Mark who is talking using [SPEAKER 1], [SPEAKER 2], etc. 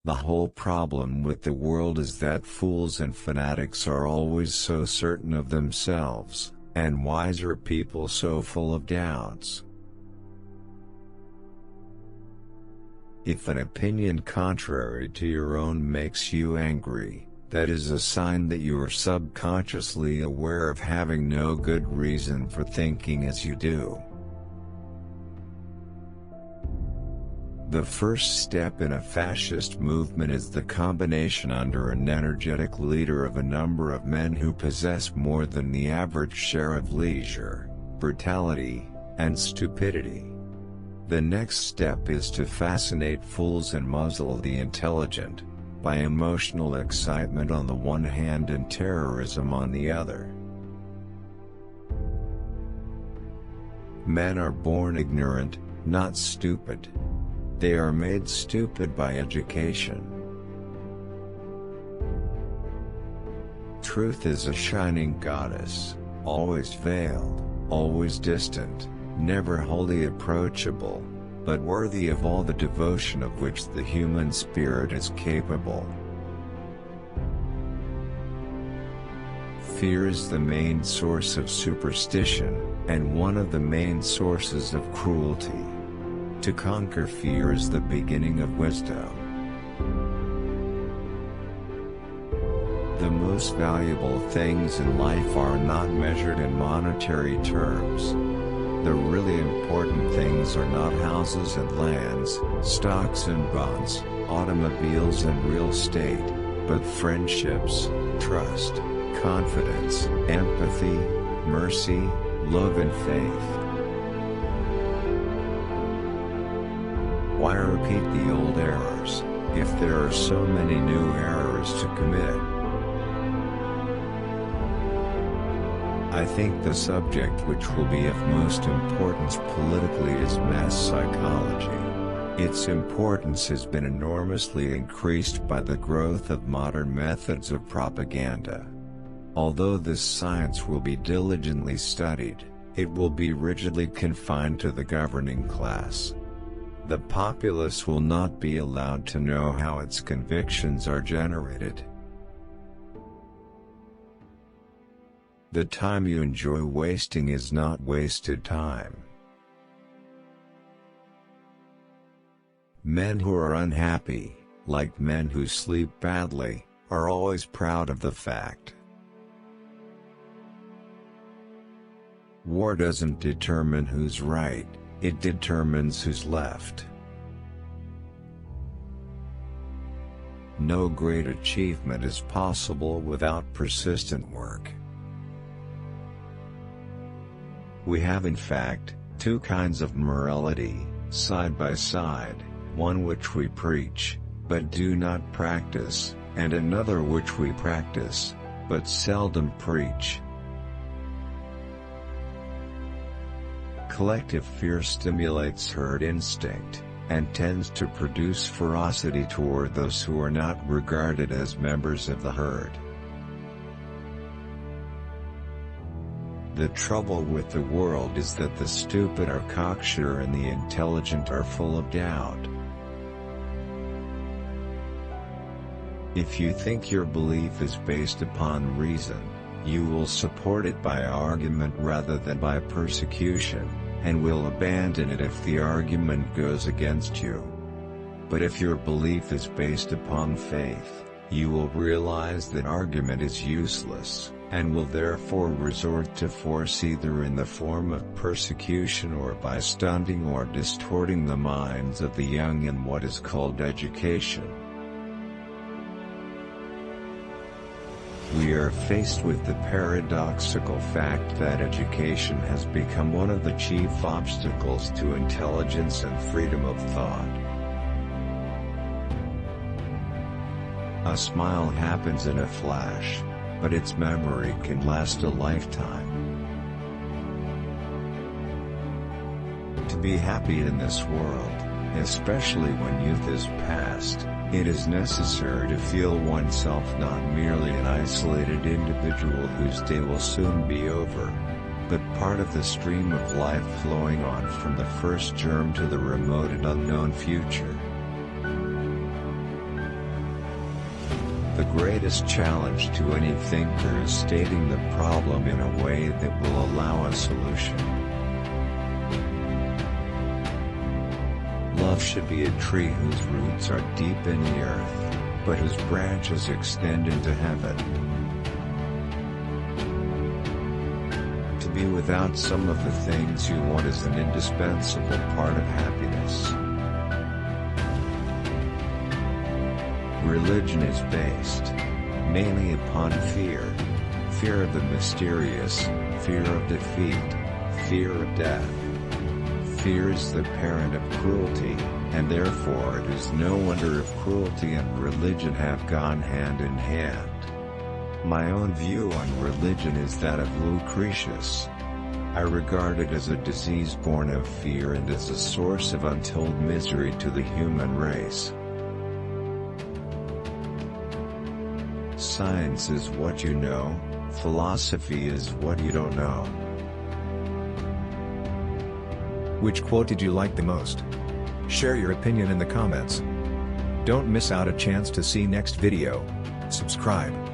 [SPEAKER 1] The whole problem with the world is that fools and fanatics are always so certain of themselves, and wiser people so full of doubts. If an opinion contrary to your own makes you angry, that is a sign that you are subconsciously aware of having no good reason for thinking as you do. The first step in a fascist movement is the combination under an energetic leader of a number of men who possess more than the average share of leisure, brutality, and stupidity. The next step is to fascinate fools and muzzle the intelligent, by emotional excitement on the one hand and terrorism on the other. Men are born ignorant, not stupid. They are made stupid by education. Truth is a shining goddess, always veiled, always distant, never wholly approachable, but worthy of all the devotion of which the human spirit is capable. Fear is the main source of superstition, and one of the main sources of cruelty. To conquer fear is the beginning of wisdom. The most valuable things in life are not measured in monetary terms. The really important things are not houses and lands, stocks and bonds, automobiles and real estate, but friendships, trust, confidence, empathy, mercy, love and faith. Why repeat the old errors, if there are so many new errors to commit? I think the subject which will be of most importance politically is mass psychology. Its importance has been enormously increased by the growth of modern methods of propaganda. Although this science will be diligently studied, it will be rigidly confined to the governing class. The populace will not be allowed to know how its convictions are generated. The time you enjoy wasting is not wasted time. Men who are unhappy, like men who sleep badly, are always proud of the fact. War doesn't determine who's right, it determines who's left. No great achievement is possible without persistent work. We have in fact, two kinds of morality, side by side, one which we preach, but do not practice, and another which we practice, but seldom preach. Collective fear stimulates herd instinct, and tends to produce ferocity toward those who are not regarded as members of the herd. The trouble with the world is that the stupid are cocksure and the intelligent are full of doubt. If you think your belief is based upon reason, you will support it by argument rather than by persecution, and will abandon it if the argument goes against you. But if your belief is based upon faith, you will realize that argument is useless, and will therefore resort to force either in the form of persecution or by stunting or distorting the minds of the young in what is called education. We are faced with the paradoxical fact that education has become one of the chief obstacles to intelligence and freedom of thought. A smile happens in a flash, but its memory can last a lifetime. To be happy in this world, especially when youth is past, it is necessary to feel oneself not merely an isolated individual whose day will soon be over, but part of the stream of life flowing on from the first germ to the remote and unknown future. The greatest challenge to any thinker is stating the problem in a way that will allow a solution. Love should be a tree whose roots are deep in the earth, but whose branches extend into heaven. To be without some of the things you want is an indispensable part of happiness. Religion is based mainly upon fear. Fear of the mysterious, fear of defeat, fear of death. Fear is the parent of cruelty, and therefore it is no wonder if cruelty and religion have gone hand in hand. My own view on religion is that of Lucretius. I regard it as a disease born of fear and as a source of untold misery to the human race. Science is what you know, philosophy is what you don't know.
[SPEAKER 2] Which quote did you like the most? Share your opinion in the comments. Don't miss out a chance to see next video. Subscribe.